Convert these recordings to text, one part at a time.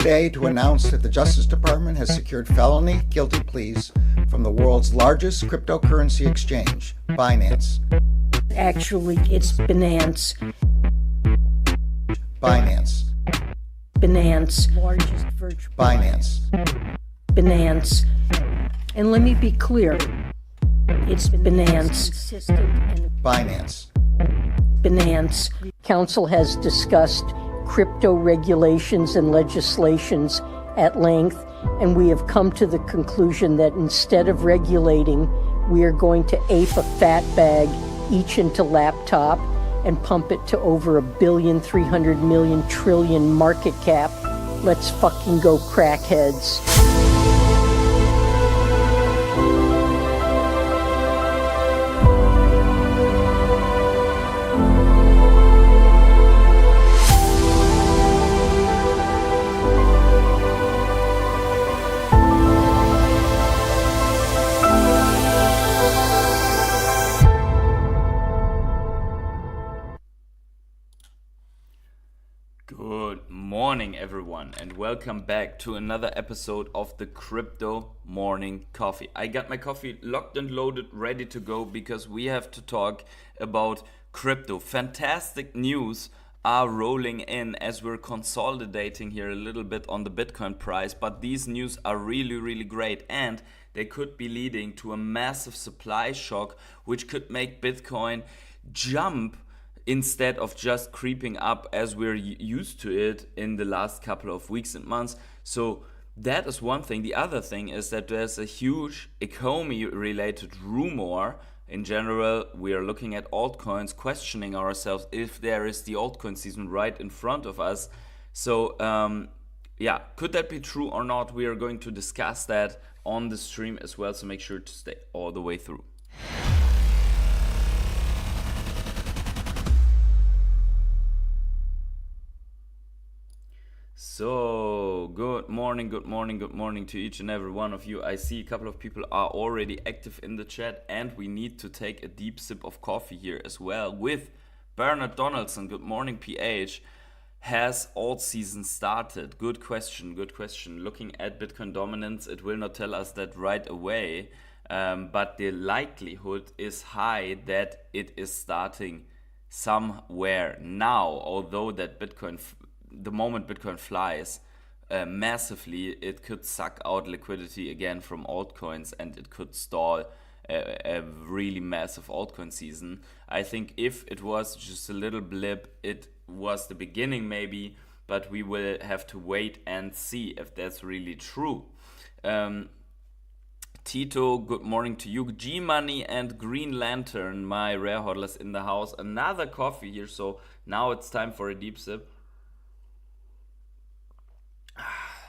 Today to announce that the Justice Department has secured felony guilty pleas from the world's largest cryptocurrency exchange, Binance. Actually, it's Binance. Binance. Binance. Largest virtual. Binance. Binance. And let me be clear. It's Binance. Binance. Binance. Council has discussed crypto regulations and legislations at length, and we have come to the conclusion that instead of regulating, we are going to ape a fat bag each into laptop and pump it to over $1,300,000,000,000,000,000,000,000 market cap. Let's fucking go, crackheads. Good morning, everyone, and welcome back to another episode of the Crypto Morning Coffee. I got my coffee locked and loaded, ready to go, because we have to talk about crypto. Fantastic news are rolling in as we're consolidating here a little bit on the Bitcoin price, but these news are really great, and they could be leading to a massive supply shock, which could make Bitcoin jump instead of just creeping up as we're used to it in the last couple of weeks and months. So that is one thing. The other thing is that there's a huge Ecomi related rumor. In general, we are looking at altcoins, questioning ourselves if there is the altcoin season right in front of us. So could that be true or not? We are going to discuss that on the stream as well, so make sure to stay all the way through. So, good morning to each and every one of you. I see a couple of people are already active in the chat, and we need to take a deep sip of coffee here as well with Bernard Donaldson. Good morning, PH. Has alt season started? Good question. Looking at Bitcoin dominance, it will not tell us that right away, but the likelihood is high that it is starting somewhere now, although that the moment Bitcoin flies massively, it could suck out liquidity again from altcoins, and it could stall a really massive altcoin season. I think if it was just a little blip, it was the beginning maybe, but we will have to wait and see if that's really true. Tito, good morning to you. G-Money and Green Lantern, my rare hodlers in the house. Another coffee here, so now it's time for a deep sip.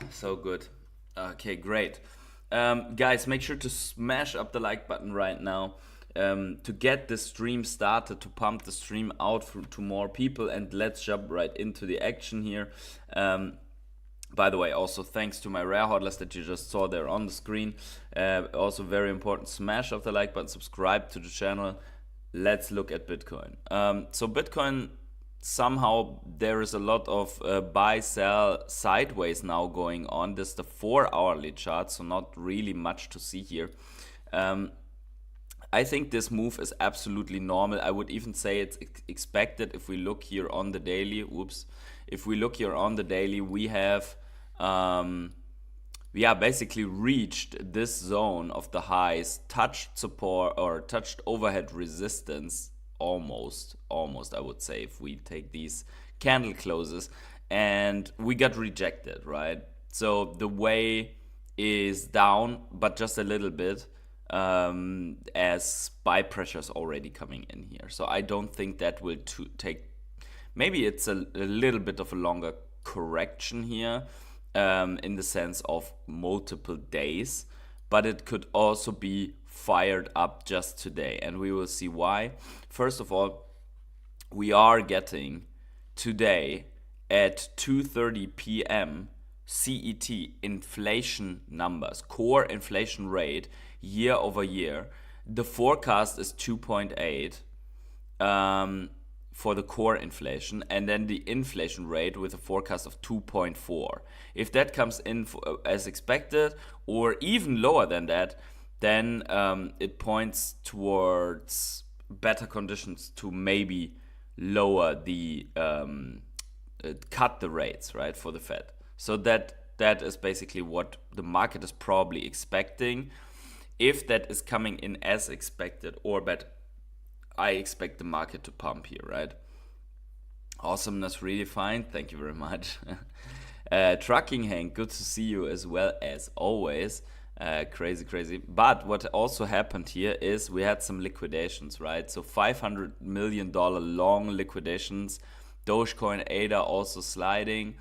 So good. Okay, great. Guys, make sure to smash up the like button right now to get the stream started, to pump the stream out to more people, and let's jump right into the action here. By the way, also thanks to my rare hodlers that you just saw there on the screen. Also very important, smash up the like button, subscribe to the channel. Let's look at Bitcoin. So Bitcoin, somehow there is a lot of buy sell sideways now going on. This is the 4-hourly chart, so not really much to see here. I think this move is absolutely normal. I would even say it's expected. If we look here on the daily, we have basically reached this zone of the highs, touched support or touched overhead resistance. Almost, I would say, if we take these candle closes, and we got rejected, right? So the way is down, but just a little bit, as buy pressure is already coming in here. So I don't think that will take, maybe it's a little bit of a longer correction here, in the sense of multiple days, but it could also be fired up just today, and we will see why. First of all, we are getting today at 2:30 p.m. CET inflation numbers, core inflation rate year over year. The forecast is 2.8. for the core inflation, and then the inflation rate with a forecast of 2.4. If that comes in as expected or even lower than that, then it points towards better conditions to maybe lower the cut the rates, right, for the Fed. So that is basically what the market is probably expecting. If that is coming in as expected or better, I expect the market to pump here, right? Awesomeness really fine. Thank you very much. Trucking Hank, good to see you as well as always. Crazy. But what also happened here is we had some liquidations, right? So $500 million long liquidations. Dogecoin, ADA also sliding.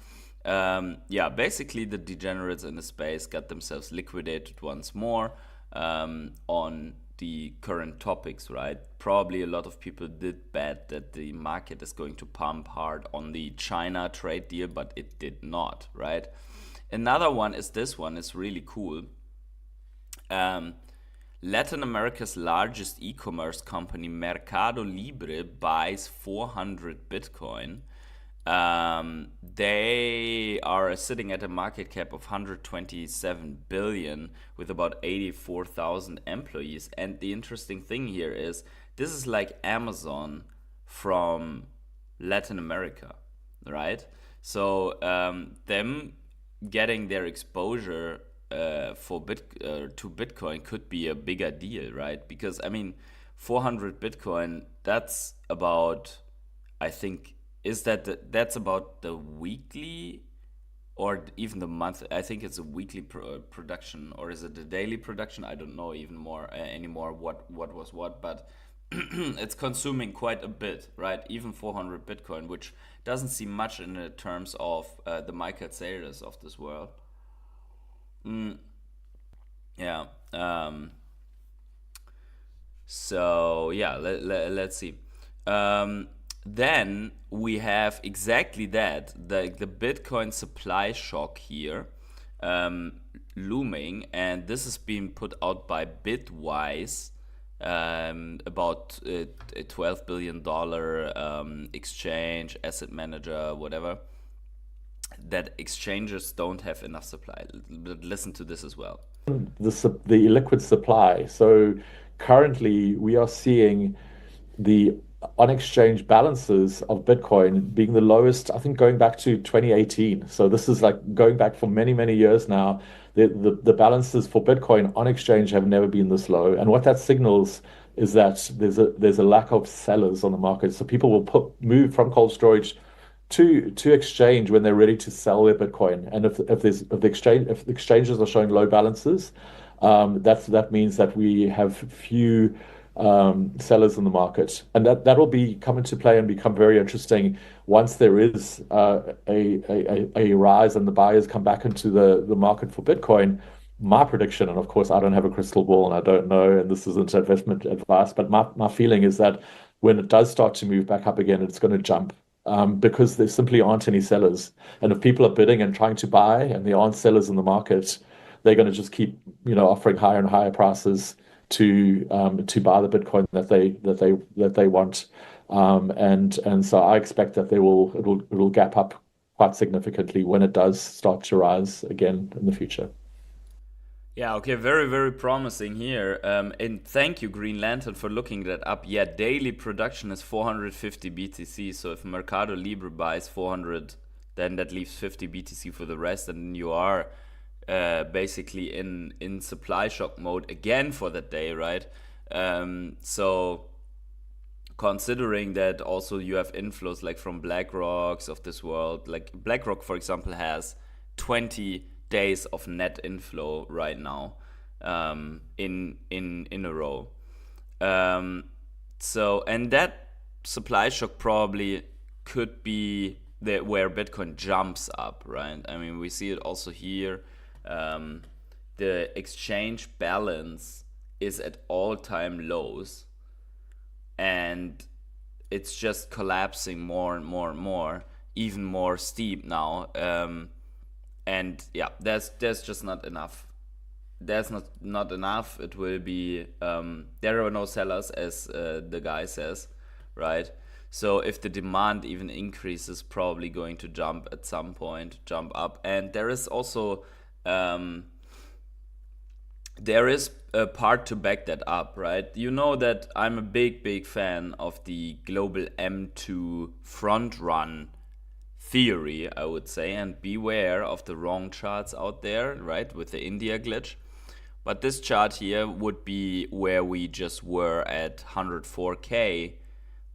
Basically the degenerates in the space got themselves liquidated once more on the current topics, right? Probably a lot of people did bet that the market is going to pump hard on the China trade deal, but it did not, right? Another one is this one, is really cool. Latin America's largest e-commerce company, Mercado Libre, buys 400 Bitcoin. They are sitting at a market cap of 127 billion with about 84,000 employees. And the interesting thing here is this is like Amazon from Latin America, right? So them getting their exposure to Bitcoin could be a bigger deal, right? Because I mean, 400 Bitcoin, that's about, I think, that's about the weekly or even the month. I think it's a weekly production, or is it a daily production? I don't know even more anymore what was what, but it's consuming quite a bit, right? Even 400 Bitcoin, which doesn't seem much in the terms of the MCADE Sailors of this world. Let's see. Then we have exactly that, the Bitcoin supply shock here looming, and this is being put out by Bitwise, about a $12 billion exchange, asset manager, whatever, that exchanges don't have enough supply. But listen to this as well. The illiquid supply. So currently we are seeing the on-exchange balances of Bitcoin being the lowest, I think, going back to 2018. So this is like going back for many, many years now. The balances for Bitcoin on exchange have never been this low. And what that signals is that there's a lack of sellers on the market. So people will move from cold storage to exchange when they're ready to sell their Bitcoin. And if the exchanges are showing low balances, that means that we have few sellers in the market, and that will come into play and become very interesting once there is a rise and the buyers come back into the market for Bitcoin. My prediction, and of course I don't have a crystal ball and I don't know, and this isn't investment advice, but my feeling is that when it does start to move back up again, it's going to jump. Because there simply aren't any sellers, and if people are bidding and trying to buy and there aren't sellers in the market, they're going to just keep offering higher and higher prices to buy the Bitcoin that they want, and so I expect that it'll gap up quite significantly when it does start to rise again in the future. Yeah, okay, very, very promising here. And thank you, Green Lantern, for looking that up. Yeah, daily production is 450 BTC. So if Mercado Libre buys 400, then that leaves 50 BTC for the rest. And you are basically in supply shock mode again for that day, right? So considering that also you have inflows like from BlackRock's of this world, like BlackRock, for example, has 20 days of net inflow right now, in a row. So, and that supply shock probably could be where Bitcoin jumps up, right? I mean, we see it also here. The exchange balance is at all-time lows, and it's just collapsing more and more and more, even more steep now. And yeah, there's just not enough. There's not enough. It will be there are no sellers, as the guy says, right? So if the demand even increases, probably going to jump at some point, jump up. And there is also there is a part to back that up, right? You know that I'm a big fan of the global M2 front run theory, I would say, and beware of the wrong charts out there, right, with the India glitch. But this chart here would be where we just were at 104K,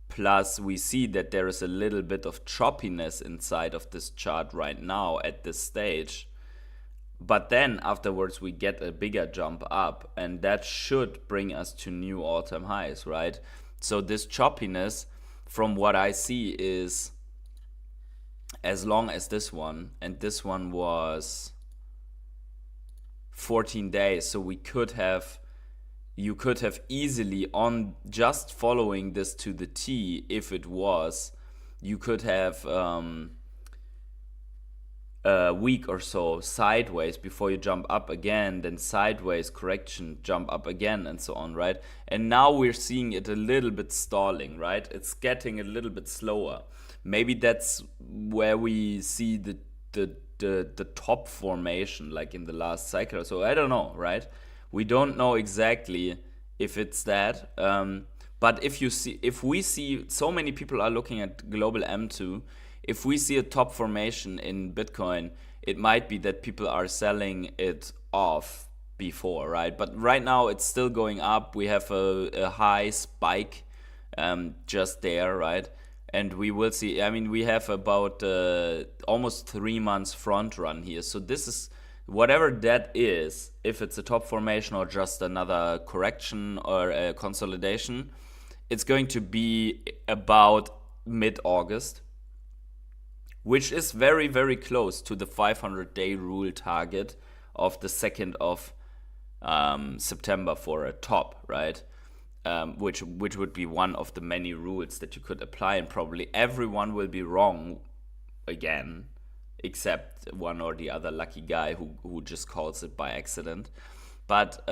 plus we see that there is a little bit of choppiness inside of this chart right now at this stage. But then afterwards we get a bigger jump up, and that should bring us to new all-time highs, right? So this choppiness, from what I see, is as long as this one, and this one was 14 days, so you could have easily, on just following this to the T, if it was, you could have a week or so sideways before you jump up again, then sideways correction, jump up again, and so on, right? And now we're seeing it a little bit stalling, right? It's getting a little bit slower. Maybe that's where we see the top formation, like in the last cycle. So I don't know, right? We don't know exactly if it's that. But if we see so many people are looking at global M2, if we see a top formation in Bitcoin, it might be that people are selling it off before, right? But right now it's still going up. We have a high spike just there, right? And we will see, I mean, we have about almost 3 months front run here. So this is, whatever that is, if it's a top formation or just another correction or a consolidation, it's going to be about mid-August, which is very close to the 500-day rule target of the 2nd of September for a top, right? Which would be one of the many rules that you could apply, and probably everyone will be wrong again, except one or the other lucky guy who just calls it by accident. But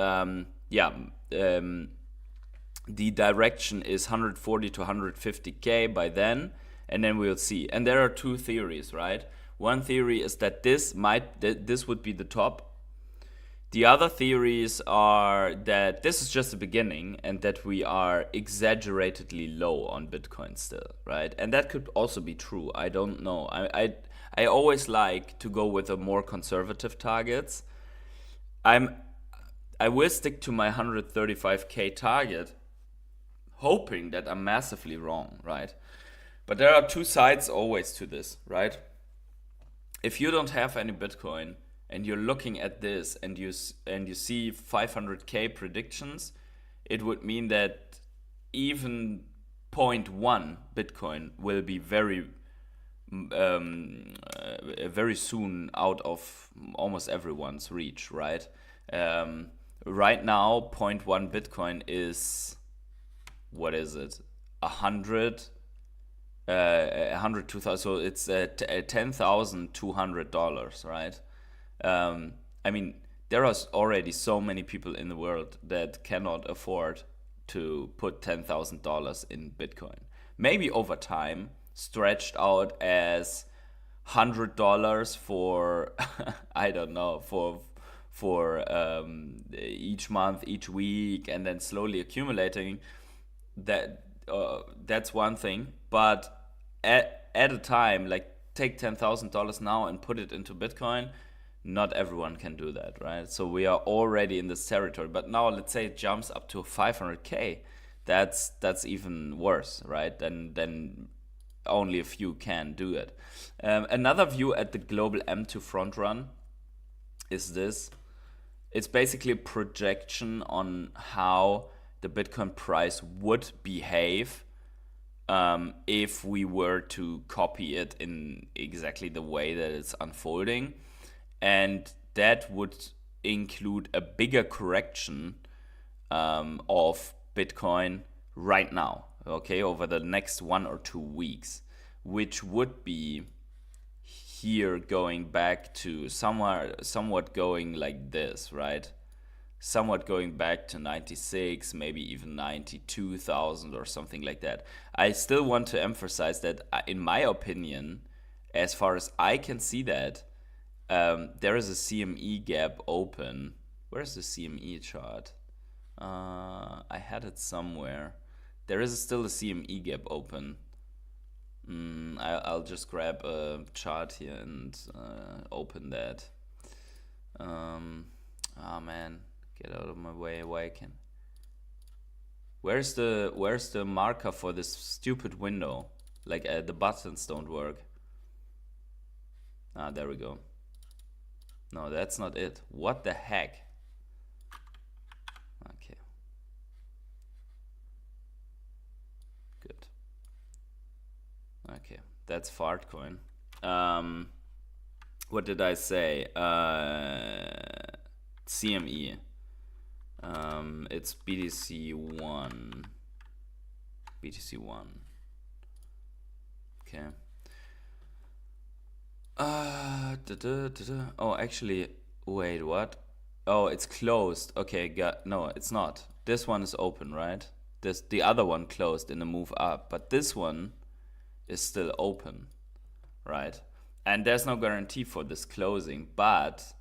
the direction is 140 to 150K by then, and then we'll see. And there are two theories, right? One theory is that this would be the top. The other theories are that this is just the beginning and that we are exaggeratedly low on Bitcoin still, right? And that could also be true. I don't know. I always like to go with a more conservative targets. I will stick to my 135K target, hoping that I'm massively wrong, right? But there are two sides always to this, right? If you don't have any Bitcoin and you're looking at this and you see 500K predictions, it would mean that even 0.1 Bitcoin will be very soon out of almost everyone's reach, right? Right now, 0.1 Bitcoin is, what is it? 102,000. So it's $10,200, right? I mean, there are already so many people in the world that cannot afford to put $10,000 in Bitcoin. Maybe over time, stretched out as $100 for I don't know, for each month, each week, and then slowly accumulating. That's one thing. But at a time, like, take $10,000 now and put it into Bitcoin. Not everyone can do that, right? So we are already in this territory. But now let's say it jumps up to 500K. That's even worse, right? Then only a few can do it. Another view at the global M2 front run is this. It's basically a projection on how the Bitcoin price would behave if we were to copy it in exactly the way that it's unfolding. And that would include a bigger correction of Bitcoin right now, okay, over the next 1 or 2 weeks, which would be here going back to somewhat going like this, right? somewhat going back to 96, maybe even 92,000 or something like that. I still want to emphasize that, in my opinion, as far as I can see that, there is a CME gap open. Where's the CME chart? I had it somewhere. There is still a CME gap open. I'll just grab a chart here and open that. Oh man, get out of my way. Why I can? Where's the marker for this stupid window? Like the buttons don't work. Ah, there we go. No, that's not it. What the heck? Okay. Good. Okay, that's Fartcoin. What did I say? CME. It's BTC1. BTC1. Okay. Oh, actually, wait, what? Oh, it's closed. Okay, no, it's not. This one is open, right? The other one closed in a move up, but this one is still open, right? And there's no guarantee for this closing, but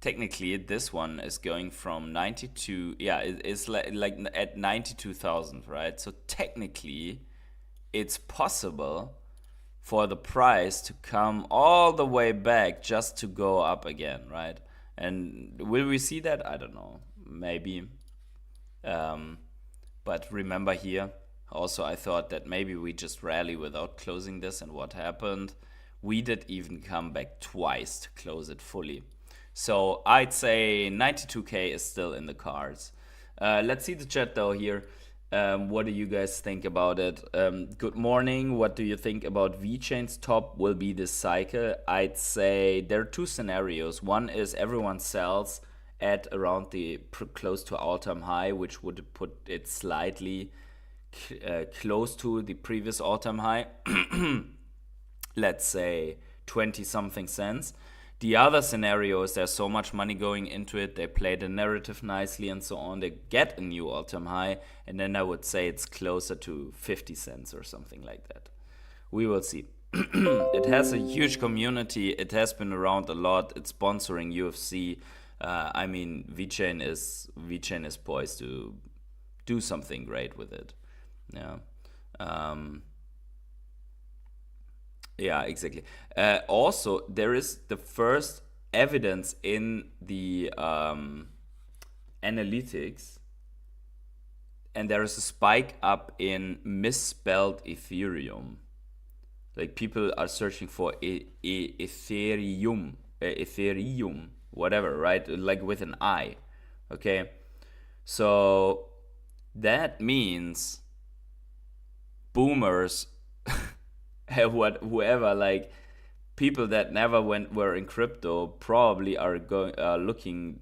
technically this one is going from 92. Yeah, it's like at 92,000, right? So technically, it's possible for the price to come all the way back just to go up again, right? And will we see that? I don't know, maybe. But remember here, also I thought that maybe we just rally without closing this, and what happened? We did even come back twice to close it fully. So I'd say 92K is still in the cards. Let's see the chat though here. What do you guys think about it? Good morning. What do you think about Vechain's top will be this cycle? I'd say there are two scenarios. One is everyone sells at around the close to all-time high, which would put it slightly close to the previous all-time high. Let's say 20 something cents. The other scenario is there's so much money going into it, they play the narrative nicely and so on, they get a new all-time high, and then I would say it's closer to 50 cents or something like that. We will see. It has a huge community, it has been around a lot, it's sponsoring UFC. I mean, Vechain is poised to do something great with it. Yeah. Yeah, exactly. Also, there is the first evidence in the analytics, and there is a spike up in misspelled Ethereum. Like people are searching for Ethereum, whatever, right? Like with an I. Okay, so that means boomers. Whoever, like people that never were in crypto probably are looking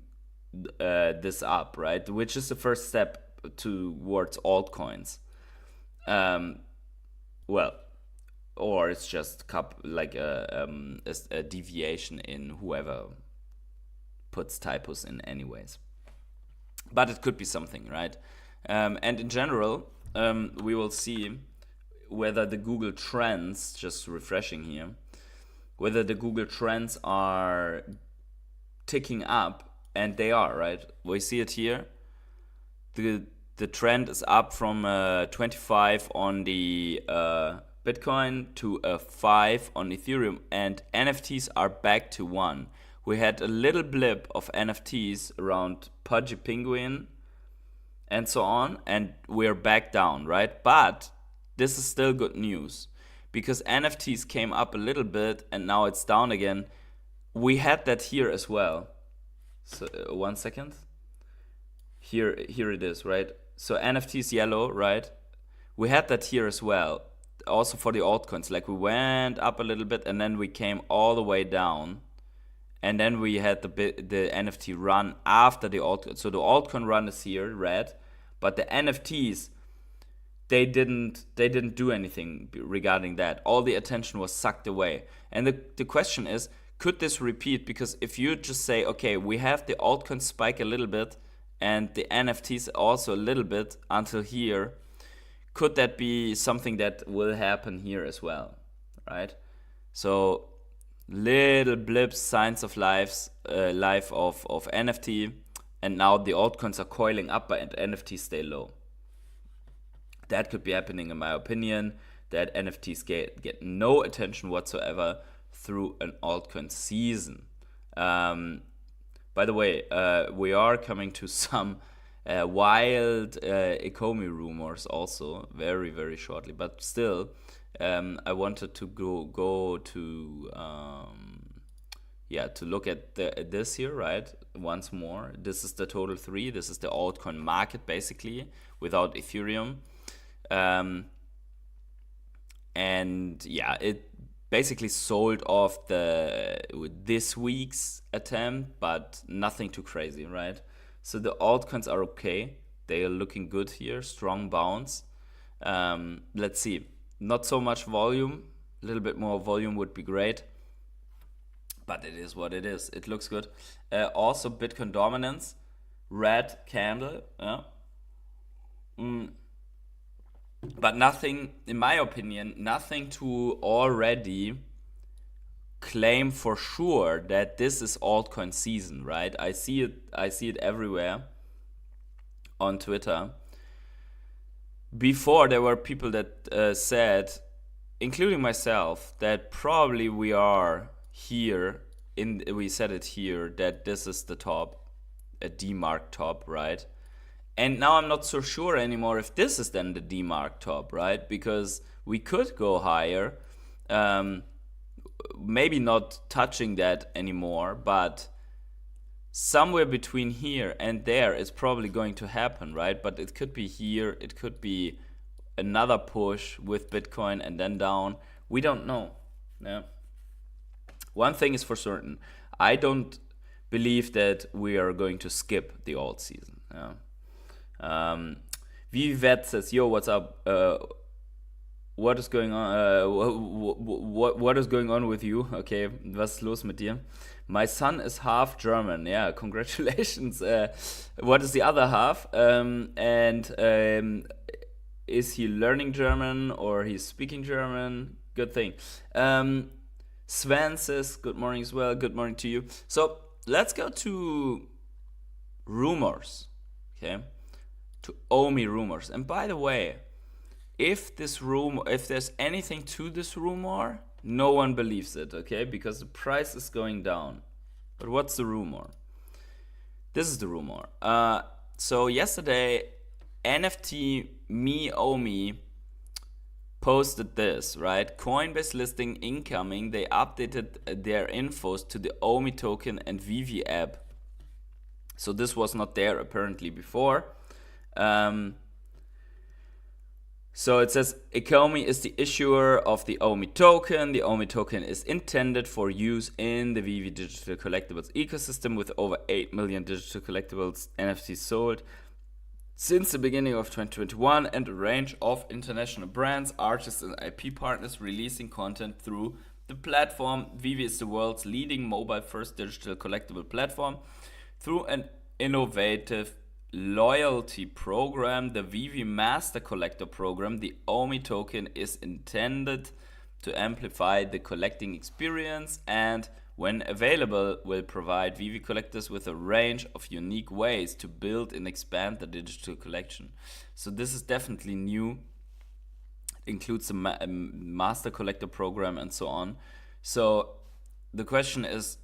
this up, right? Which is the first step towards altcoins. Well, or it's just like a deviation in whoever puts typos in anyways. But it could be something, right? And in general, we will see whether the Google Trends, just refreshing here, whether the Google Trends are ticking up, and they are, right? We see it here. The trend is up from 25 on the Bitcoin to a 5 on Ethereum, and NFTs are back to 1. We had a little blip of NFTs around Pudgy Penguin and so on, and we're back down, right? But this is still good news because NFTs came up a little bit and now it's down again. We had that here as well. So 1 second. Here it is, right? So NFTs yellow, right? We had that here as well. Also for the altcoins, like we went up a little bit and then we came all the way down. And then we had the NFT run after the altcoin. So the altcoin run is here, red, but the NFTs, they didn't do anything regarding that. All the attention was sucked away. And the question is, could this repeat? Because if you just say, okay, we have the altcoins spike a little bit and the NFTs also a little bit until here, could that be something that will happen here as well, right? So little blips, signs of life of NFT, and now the altcoins are coiling up and NFTs stay low. That could be happening in my opinion, that NFTs get no attention whatsoever through an altcoin season. By the way, we are coming to some wild Ecomi rumors also very, very shortly, but still I wanted to go to to look at this here, right? Once more, this is the total 3. This is the altcoin market basically without Ethereum, and yeah, it basically sold off this week's attempt, but nothing too crazy, right? So the altcoins are okay. They are looking good here, strong bounce. Let's see. Not so much volume. A little bit more volume would be great. But it is what it is. It looks good. Also, Bitcoin dominance. Red candle. Yeah. But nothing, in my opinion, nothing to already claim for sure that this is altcoin season, right? I see it everywhere on Twitter. Before, there were people that said, including myself, that probably we are here, we said it here, that this is the top, a D-mark top, right? And now I'm not so sure anymore if this is then the D-mark top, right? Because we could go higher, maybe not touching that anymore, but somewhere between here and there is probably going to happen, right? But it could be here, it could be another push with Bitcoin and then down. We don't know. Yeah. One thing is for certain, I don't believe that we are going to skip the alt season. Yeah. Veve says, "Yo, what's up? What is going on? What is going on with you? Okay, was ist los mit dir? My son is half German. Yeah, congratulations. What is the other half? Is he learning German or he's speaking German? Good thing. Sven says, good morning as well. Good morning to you. So let's go to rumors. Okay, to Omi rumors. And by the way, if there's anything to this rumor, no one believes it, okay? Because the price is going down. But what's the rumor? This is the rumor. So yesterday, NFT Omi posted this, right? Coinbase listing incoming. They updated their infos to the Omi token and Veve app. So this was not there apparently before. So it says Ecomi is the issuer of the Omi token. The Omi token is intended for use in the Veve digital collectibles ecosystem with over 8 million digital collectibles NFTs sold since the beginning of 2021 and a range of international brands, artists and IP partners releasing content through the platform. Veve is the world's leading mobile-first digital collectible platform. Through an innovative loyalty program, the Veve Master Collector program, the Omi token is intended to amplify the collecting experience and, when available, will provide Veve collectors with a range of unique ways to build and expand the digital collection. So this is definitely new. It includes a Master Collector program and so on. So the question is,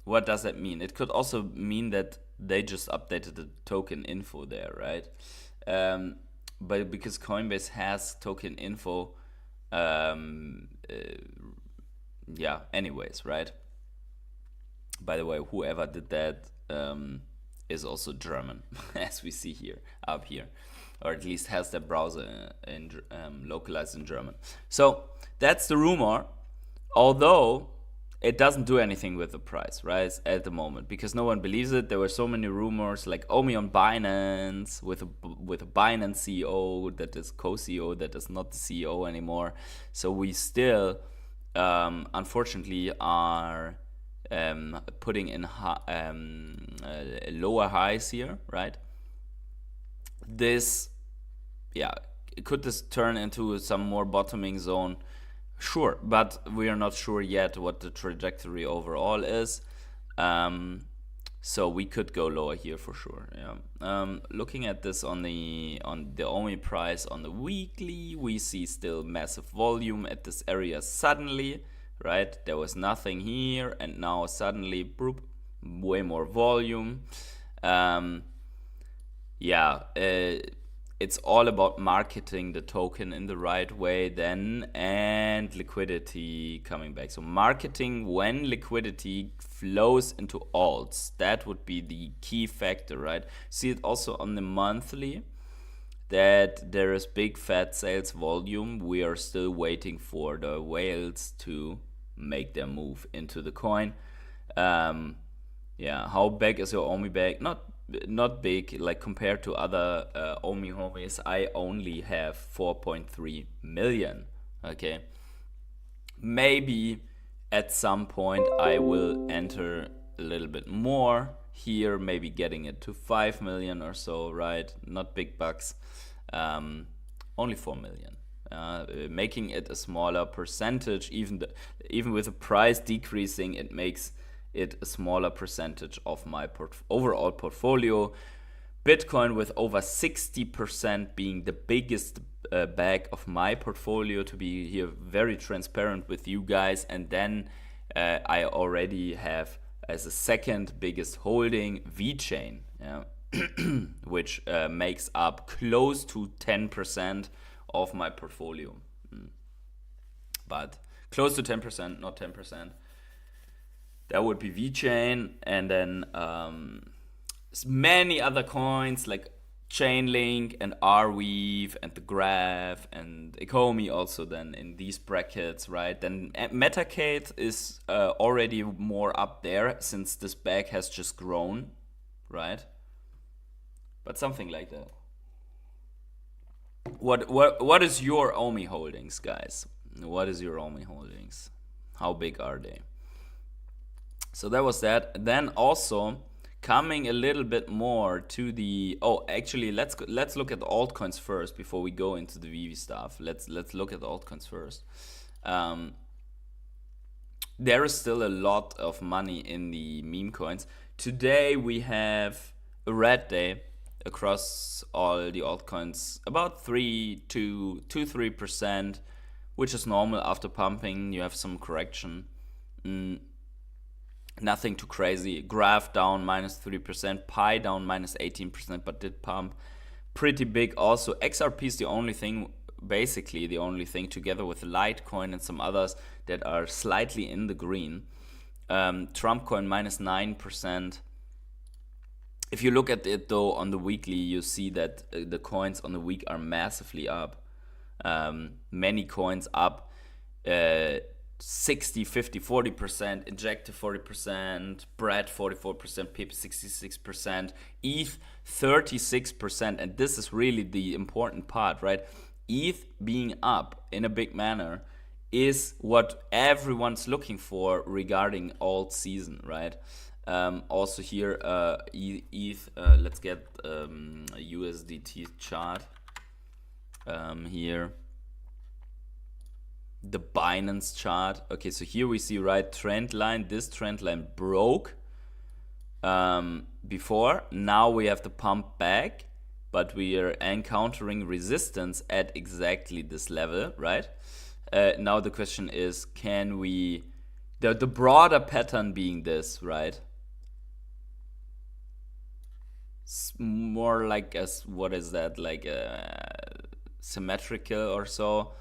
what does that mean? It could also mean that they just updated the token info there, right? But because Coinbase has token info, anyways, right? By the way, whoever did that is also German, as we see here, up here, or at least has their browser localized in German. So that's the rumor, although it doesn't do anything with the price, right, at the moment, because no one believes it. There were so many rumors, like Omi on Binance, with a Binance CEO that is co-CEO, that is not the CEO anymore. So we still unfortunately are putting in lower highs here, right? This, yeah, could this turn into some more bottoming zone? Sure, but we are not sure yet what the trajectory overall is. So we could go lower here for sure. Yeah. Looking at this on the OMI price on the weekly, we see still massive volume at this area suddenly, right? There was nothing here, and now suddenly, boop, way more volume. It's all about marketing the token in the right way then, and liquidity coming back. So marketing when liquidity flows into alts, that would be the key factor, right? See it also on the monthly, that there is big fat sales volume. We are still waiting for the whales to make their move into the coin. How big is your OMI bag? Not big, like compared to other OMI homies. I only have 4.3 million. Okay, maybe at some point I will enter a little bit more here, maybe getting it to 5 million or so, right? Not big bucks. Only 4 million. Making it a smaller percentage, even with the price decreasing, it makes it a smaller percentage of my overall portfolio. Bitcoin with over 60% being the biggest bag of my portfolio, to be here very transparent with you guys. And then I already have as a second biggest holding Vechain, which makes up close to 10% of my portfolio. But close to 10%, not 10%. That would be Vechain, and then many other coins like Chainlink and Arweave and the Graph and Ecomi also then in these brackets, right? Then Metacade is already more up there since this bag has just grown, right? But something like that. What is your OMI holdings, guys? What is your OMI holdings? How big are they? So that was that. Then also coming a little bit more to the actually let's look at the altcoins first before we go into the Veve stuff. Let's look at the altcoins first. There is still a lot of money in the meme coins. Today we have a red day across all the altcoins, about 3%, which is normal after pumping. You have some correction. Nothing too crazy. Graph down -3%, Pi down -18%, but did pump pretty big also. XRP is the only thing, basically the only thing, together with Litecoin and some others, that are slightly in the green. Trump coin -9%. If you look at it though on the weekly, you see that the coins on the week are massively up. Many coins up 60, 50, 40%, Injective 40%, Bread 44%, PIP 66%, ETH 36%, and this is really the important part, right? ETH being up in a big manner is what everyone's looking for regarding alt season, right? Also here, ETH, let's get a USDT chart here. The Binance chart. Okay, so here we see, right, trend line. This trend line broke before. Now we have the pump back, but we are encountering resistance at exactly this level, right? Now the question is, can we, the broader pattern being this, right? It's more like what is that, like symmetrical or so.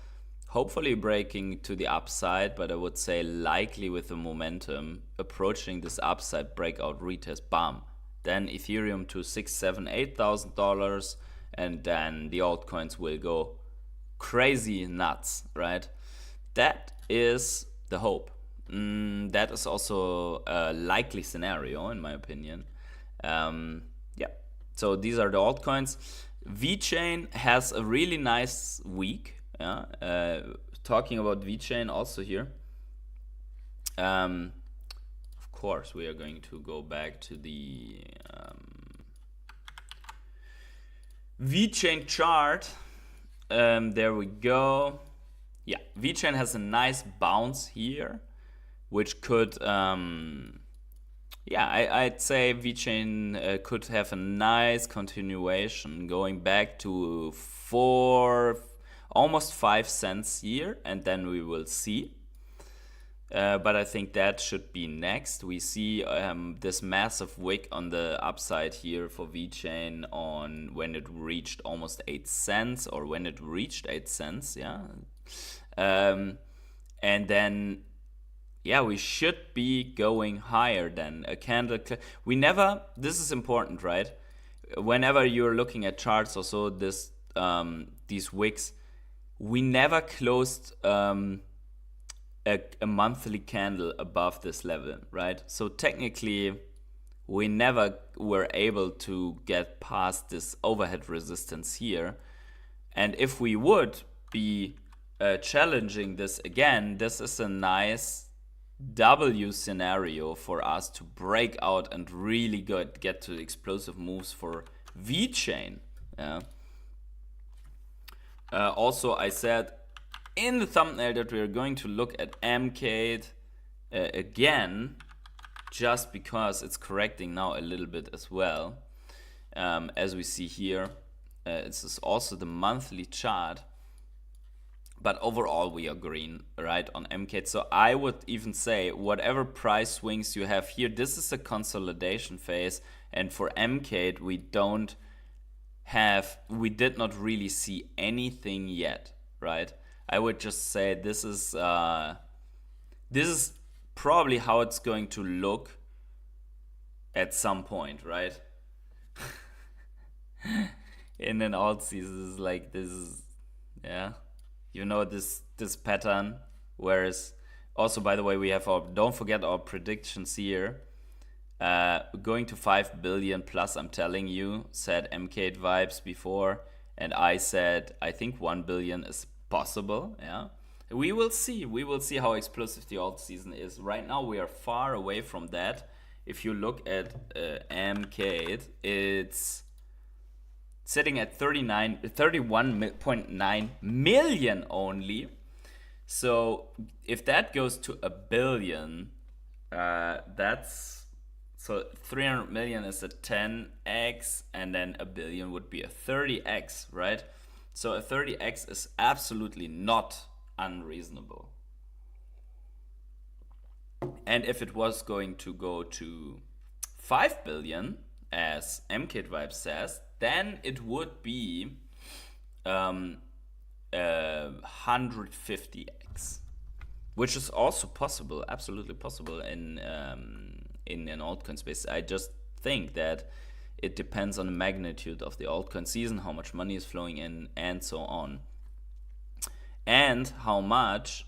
Hopefully breaking to the upside, but I would say likely with the momentum approaching this upside breakout retest, bam. Then Ethereum to $6,000, $7,000, $8,000, and then the altcoins will go crazy nuts, right? That is the hope. That is also a likely scenario in my opinion. So these are the altcoins. Vechain has a really nice week. Talking about Vechain also here, Of course, we are going to go back to the Vechain chart. There we go. Yeah, Vechain has a nice bounce here, which could, I'd say Vechain could have a nice continuation going back to almost 5 cents here, and then we will see. But I think that should be next. We see this massive wick on the upside here for Vechain on when it reached almost 8 cents, or when it reached 8 cents, yeah. And then, yeah, we should be going higher than a candle. This is important, right? Whenever you're looking at charts or so, these wicks, we never closed a monthly candle above this level, right? So technically, we never were able to get past this overhead resistance here. And if we would be challenging this again, this is a nice W scenario for us to break out and really get to explosive moves for Vechain. Yeah. Also, I said in the thumbnail that we are going to look at MCADE again, just because it's correcting now a little bit as well. As we see here, this is also the monthly chart. But overall, we are green, right, on MCADE. So I would even say whatever price swings you have here, this is a consolidation phase. And for MCADE, we did not really see anything yet, right? I would just say this is probably how it's going to look at some point, right? In an alt season, is like this is, yeah. You know, this pattern, whereas also, by the way, we have don't forget our predictions here. Going to 5 billion plus, I'm telling you, said MCADE vibes before, and I said I think 1 billion is possible. Yeah, we will see how explosive the alt season is. Right now we are far away from that. If you look at MCADE, it's sitting at 31.9 million only. So if that goes to 1 billion, so 300 million is a 10x, and then 1 billion would be a 30x, right? So a 30x is absolutely not unreasonable. And if it was going to go to 5 billion, as MCADE Vibe says, then it would be 150x, which is also possible, absolutely possible in an altcoin space. I just think that it depends on the magnitude of the altcoin season, how much money is flowing in, and so on, and how much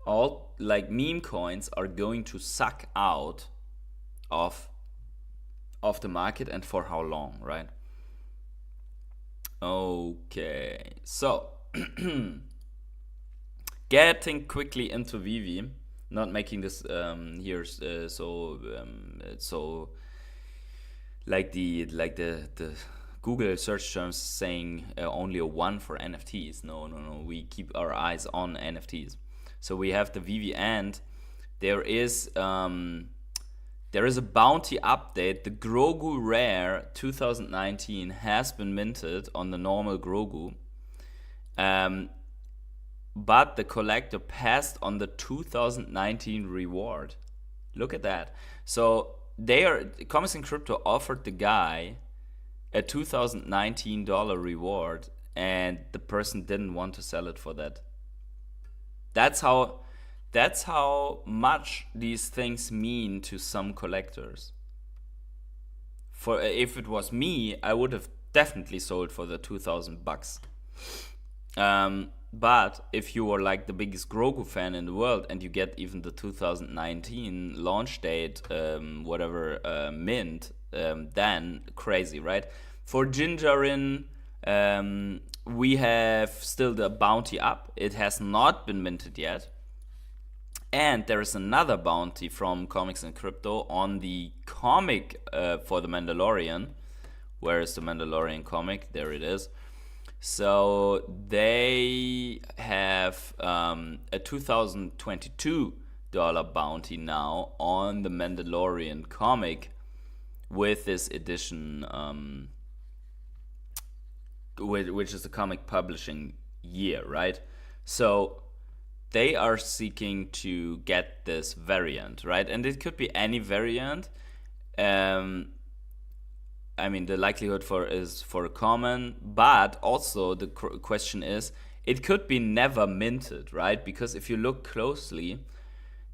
meme coins are going to suck out of the market, and for how long, right? Okay, so getting quickly into Veve, not making this here so like the Google search terms saying only a 1 for NFTs. No, we keep our eyes on NFTs. So we have the Veve, and there is a bounty update. The Grogu Rare 2019 has been minted on the normal Grogu, but the collector passed on the 2019 reward. Look at that. So Comics in Crypto offered the guy a $2019 reward, and the person didn't want to sell it for that. That's how much these things mean to some collectors. For if it was me, I would have definitely sold for the $2,000. But if you were like the biggest Grogu fan in the world and you get even the 2019 launch date, mint, then crazy, right? For Gingerin, we have still the bounty up. It has not been minted yet. And there is another bounty from Comics and Crypto on the comic for The Mandalorian. Where is The Mandalorian comic? There it is. So they have a $2022 bounty now on The Mandalorian comic with this edition, which is the comic publishing year, right? So they are seeking to get this variant, right? And it could be any variant. I mean, the likelihood is for a common, but also the question is, it could be never minted, right? Because if you look closely,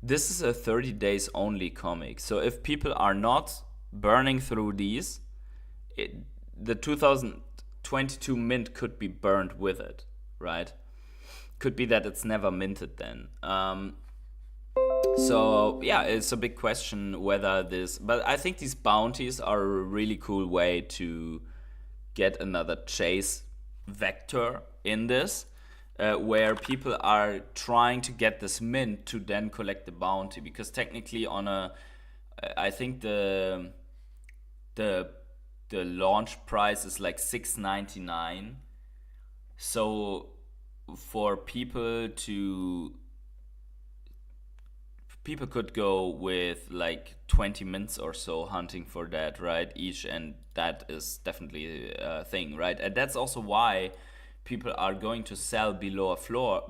this is a 30 days only comic. So if people are not burning through these, the 2022 mint could be burned with it, right? Could be that it's never minted then. So yeah, it's a big question whether this, but I think these bounties are a really cool way to get another chase vector in this, where people are trying to get this mint to then collect the bounty, because technically I think the launch price is like $6.99. So for people could go with like 20 minutes or so hunting for that, right? Each, and that is definitely a thing, right? And that's also why people are going to sell below floor,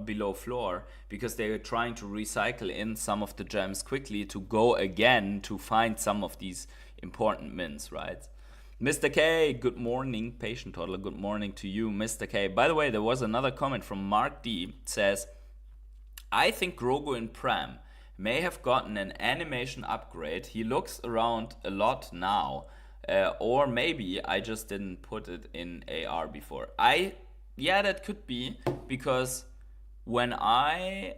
because they're trying to recycle in some of the gems quickly to go again to find some of these important mints, right? Mr. K, good morning. Patient Toddler, good morning to you, Mr. K. By the way, there was another comment from Mark D. It says, I think Grogu in Pram may have gotten an animation upgrade. He looks around a lot now. Or maybe I just didn't put it in AR before. Yeah, that could be, because I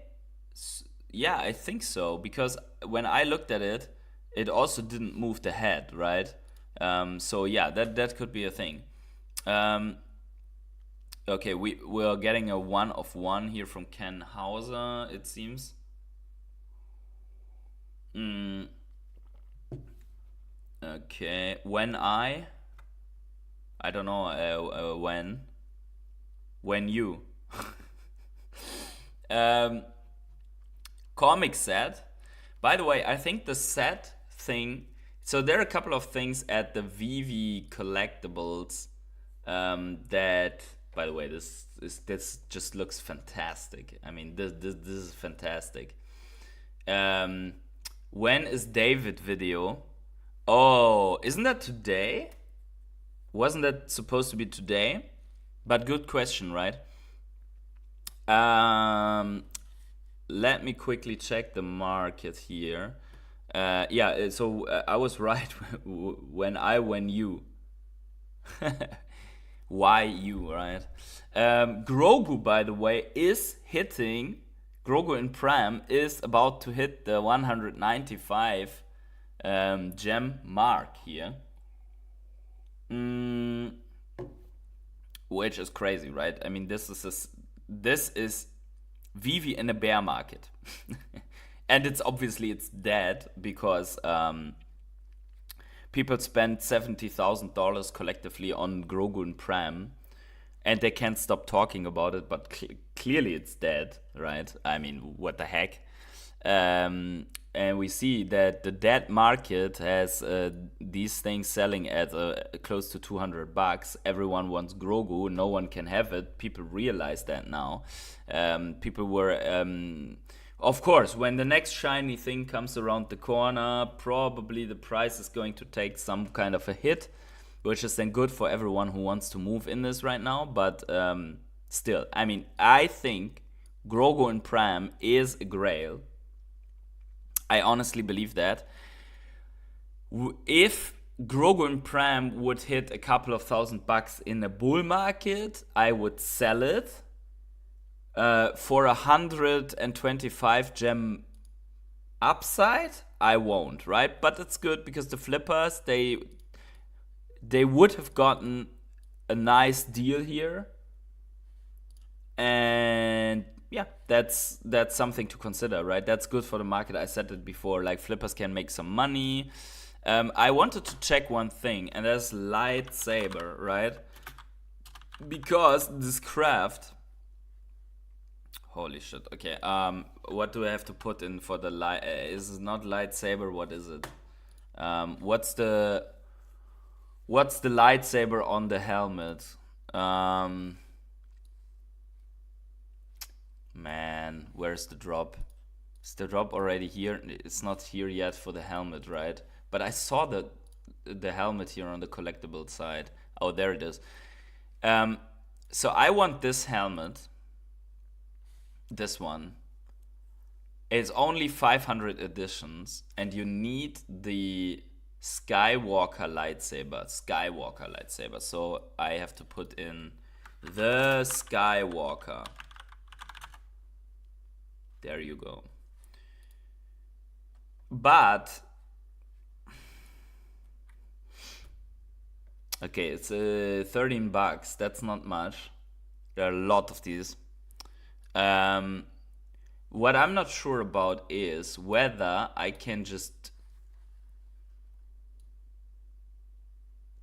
think so. Because when I looked at it, it also didn't move the head, right? So yeah, that could be a thing. Okay, we're getting a 1 of 1 here from Ken Hauser, it seems. Okay, I don't know, when you comic set. By the way, I think the set thing, so there are a couple of things at the Veve collectibles that, by the way, this just looks fantastic. I mean, this is fantastic. When is David video? Oh, isn't that today? Wasn't that supposed to be today? But good question, right? Let me quickly check the market here. Yeah, so I was right when you. Why you, right? Grogu, by the way, is hitting. Grogu in Pram is about to hit the 195 gem mark here. Which is crazy, right? I mean, this is Veve in a bear market. And it's dead because people spent $70,000 collectively on Grogu and Pram, and they can't stop talking about it, but clearly it's dead, right? I mean, what the heck? And we see that the dead market has these things selling at close to $200. Everyone wants Grogu, no one can have it. People realize that now. People were, of course, when the next shiny thing comes around the corner, probably the price is going to take some kind of a hit, which is then good for everyone who wants to move in this right now. But still, I mean, I think Grogu and Pram is a grail. I honestly believe that. If Grogu and Pram would hit a couple of $1,000 in a bull market, I would sell it. For 125 gem upside, I won't, right? But it's good because the flippers, they would have gotten a nice deal here. And yeah, that's something to consider, right? That's good for the market. I said it before, like flippers can make some money. I wanted to check one thing, and that's lightsaber, right? Because this craft, holy shit. Okay, what do I have to put in for the light? Is it not lightsaber? What is it? What's the lightsaber on the helmet? Man, where's the drop? Is the drop already here? It's not here yet for the helmet, right? But I saw the helmet here on the collectible side. Oh, there it is. So I want this helmet. This one. It's only 500 editions, and you need the Skywalker lightsaber. So I have to put in the Skywalker. There you go. But okay, it's $13. That's not much. There are a lot of these. What I'm not sure about is whether I can just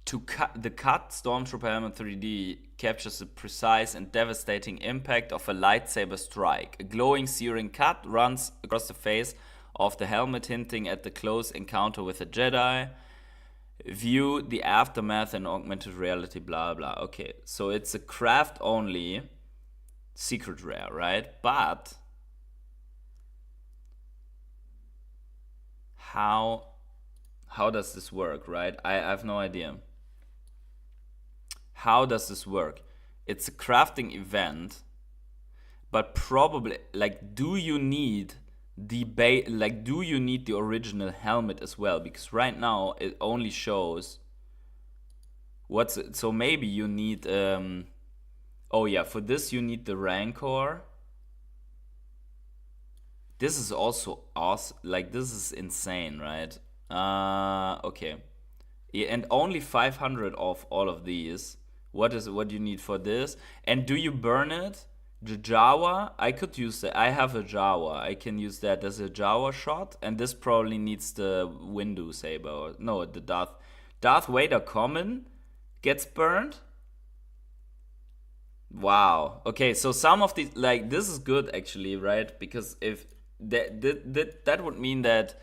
the cut Stormtrooper helmet 3D captures the precise and devastating impact of a lightsaber strike. A glowing, searing cut runs across the face of the helmet, hinting at the close encounter with a Jedi. View the aftermath in augmented reality, blah blah. Okay, so it's a craft only secret rare, right? But how does this work, right? I have no idea. How does this work? It's a crafting event, but probably like, do you need the original helmet as well? Because right now it only shows so maybe you need oh yeah, for this you need the Rancor. This is also awesome. Like, this is insane, right? Okay. Yeah, and only 500 of all of these. What do you need for this? And do you burn it? The Jawa, I could use that. I have a Jawa. I can use that as a Jawa shot. And this probably needs the Windu saber. No, the Darth Vader common gets burned. Wow. Okay, so some of these, like, this is good actually, right? Because if that would mean that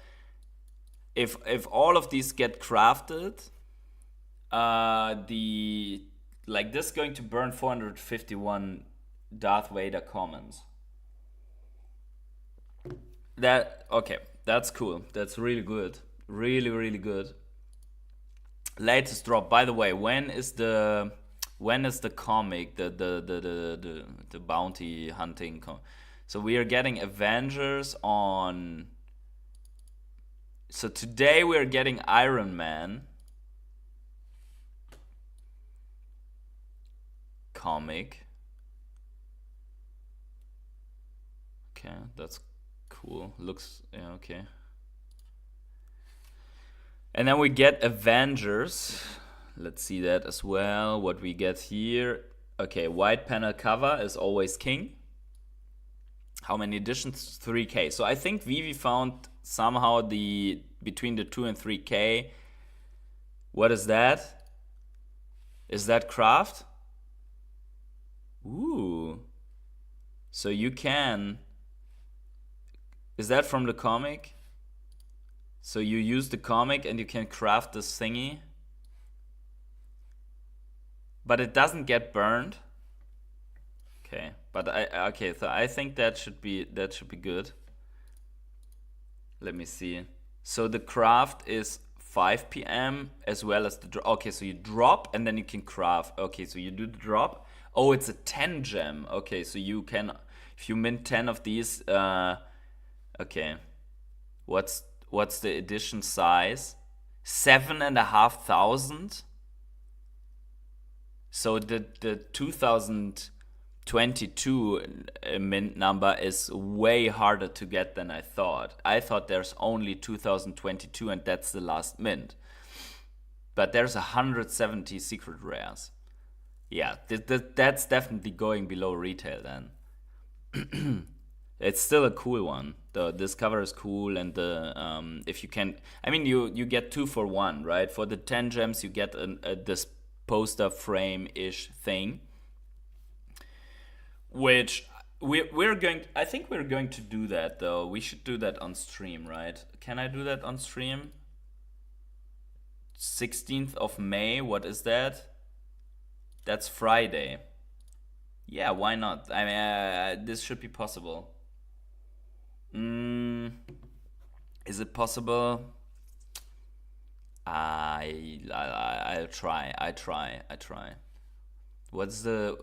if all of these get crafted, this is going to burn 451 Darth Vader commons. Okay, that's cool. That's really good. Really, really good. Latest drop. By the way, when is the comic, the bounty hunting so we are getting Avengers on. So today we are getting Iron Man comic. Okay, that's cool. Looks, yeah, okay. And then we get Avengers. Let's see that as well. What we get here. Okay, white panel cover is always king. How many editions? 3K. So I think Vivi found somehow between the 2 and 3K. What is that? Is that craft? Ooh. So you can. Is that from the comic? So you use the comic and you can craft this thingy. But it doesn't get burned. Okay, but so I think that should be good. Let me see. So the craft is 5 p.m. as well as the drop. Okay, so you drop and then you can craft. Okay, so you do the drop. Oh, it's a 10 gem. Okay, so you can, if you mint 10 of these. Okay, what's the edition size? 7,500. So the 2022 mint number is way harder to get than I thought. I thought there's only 2022 and that's the last mint. But there's 170 secret rares. Yeah, that's definitely going below retail then. It's still a cool one. This cover is cool, and the if you can, I mean, you get 2 for 1, right? For the 10 gems, you get this poster frame-ish thing, which we're going. I think we're going to do that though. We should do that on stream, right? Can I do that on stream? 16th of May. What is that? That's Friday. Yeah, why not? I mean, this should be possible. Is it possible? I'll try. I try. What's the?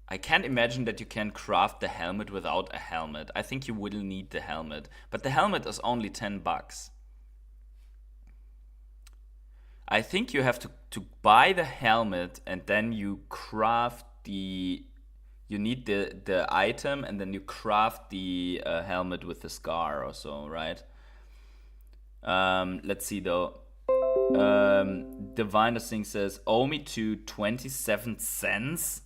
I can't imagine that you can craft the helmet without a helmet. I think you will need the helmet, but the helmet is only $10. I think you have to buy the helmet, and then you craft the. You need the item, and then you craft the helmet with the scar or so, right? Let's see though. Diviner Thing says, owe me to 27 cents.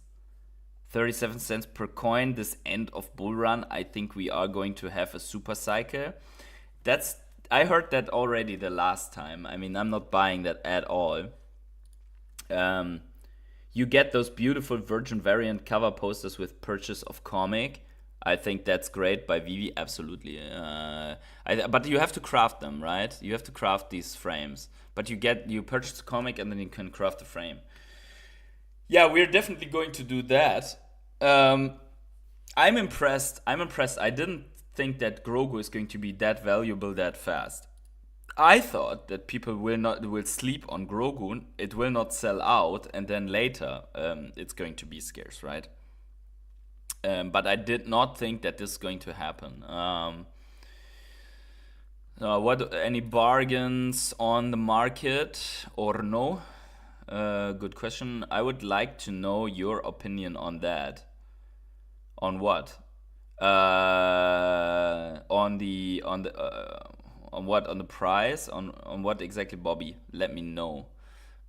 37 cents per coin this end of bull run. I think we are going to have a super cycle. I heard that already the last time. I mean, I'm not buying that at all. You get those beautiful Virgin variant cover posters with purchase of comic. I think that's great by Veve, absolutely. But you have to craft them, right? You have to craft these frames. But you purchase the comic, and then you can craft the frame. Yeah, we're definitely going to do that. I'm impressed. I didn't think that Grogu is going to be that valuable that fast. I thought that people will sleep on Grogu, it will not sell out, and then later it's going to be scarce, right? But I did not think that this is going to happen. Any bargains on the market or no? Good question. I would like to know your opinion on that. On what? On what? On the price? On what exactly, Bobby? Let me know.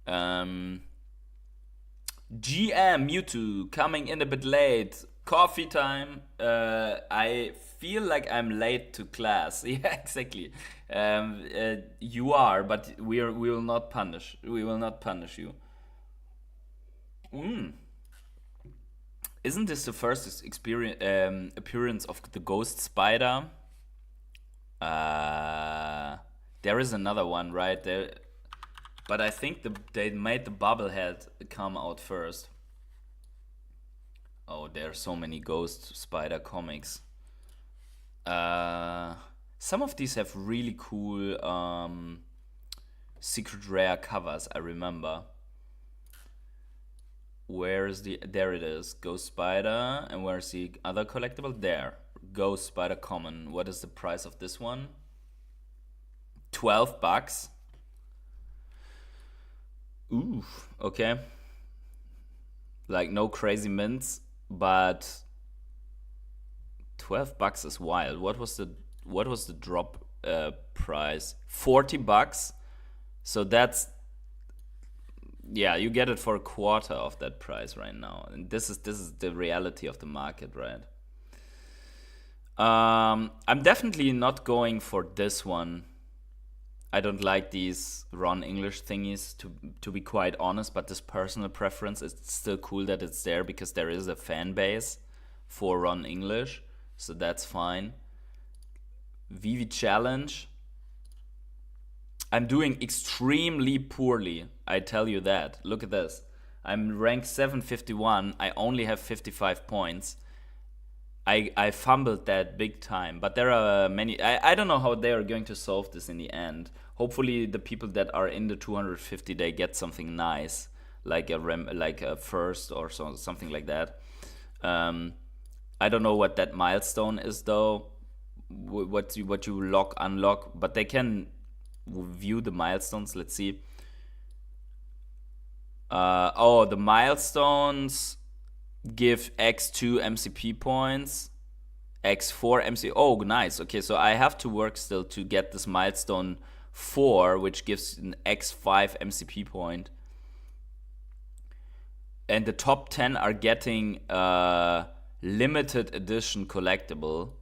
GM Mewtwo coming in a bit late. Coffee time. I feel like I'm late to class. Yeah, exactly. You are, but we will not punish. We will not punish you. Isn't this the first appearance of the ghost spider? There is another one right there, but I think they made the bobblehead come out first. Oh, there are so many ghost spider comics. Some of these have really cool secret rare covers, I remember. There it is, Ghost Spider. And where's the other collectible? There, Ghost Spider common. What is the price of this one? $12. Ooh, okay. Like no crazy mints, but $12 is wild. What was the drop price? $40. So that's, yeah, you get it for a quarter of that price right now, and this is the reality of the market, right? I'm definitely not going for this one. I don't like these Ron English thingies, to be quite honest, but this personal preference is still cool that it's there because there is a fan base for Ron English, so that's fine. Veve Challenge. I'm doing extremely poorly, I tell you that. Look at this. I'm ranked 751. I only have 55 points. I fumbled that big time. But there are many. I don't know how they are going to solve this in the end. Hopefully the people that are in the 250, they get something nice. Like a first or something like that. I don't know what that milestone is though. What you unlock. But they can view the milestones. Let's see. The milestones give X2 MCP points, X4 MC. Oh, nice. Okay, so I have to work still to get this milestone 4, which gives an X5 MCP point. And the top 10 are getting limited edition collectible.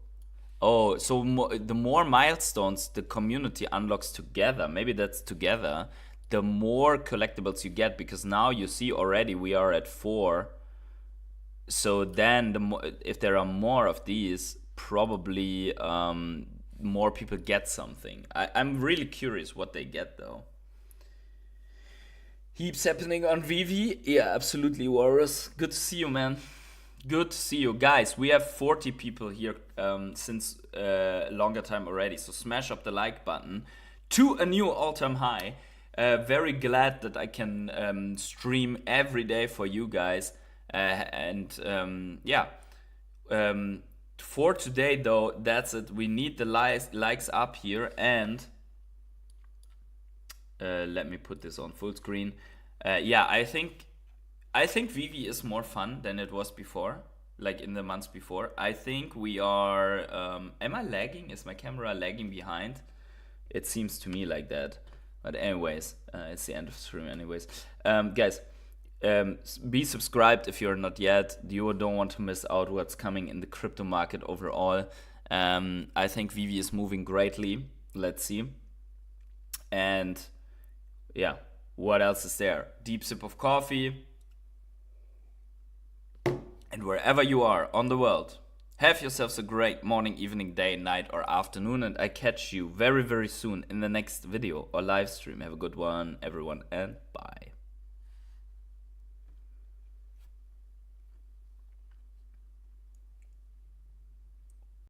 Oh, so the more milestones the community unlocks together, maybe that's together, the more collectibles you get, because now you see already we are at 4. So then if there are more of these, probably more people get something. I'm really curious what they get though. Heaps happening on Veve. Yeah, absolutely, Warriors. Good to see you, man. Good to see you. Guys, we have 40 people here since a longer time already. So smash up the like button to a new all-time high. Very glad that I can stream every day for you guys. For today though, that's it. We need the likes up here, and let me put this on full screen. I think Veve is more fun than it was before, like in the months before. I think we are am I lagging? Is my camera lagging behind? It seems to me like that. But anyways, it's the end of the stream anyways. Guys, be subscribed if you're not yet. You don't want to miss out what's coming in the crypto market overall. I think Veve is moving greatly. Let's see. And yeah, what else is there? Deep sip of coffee. And wherever you are on the world, have yourselves a great morning, evening, day, night, or afternoon. And I catch you very, very soon in the next video or live stream. Have a good one, everyone, and bye.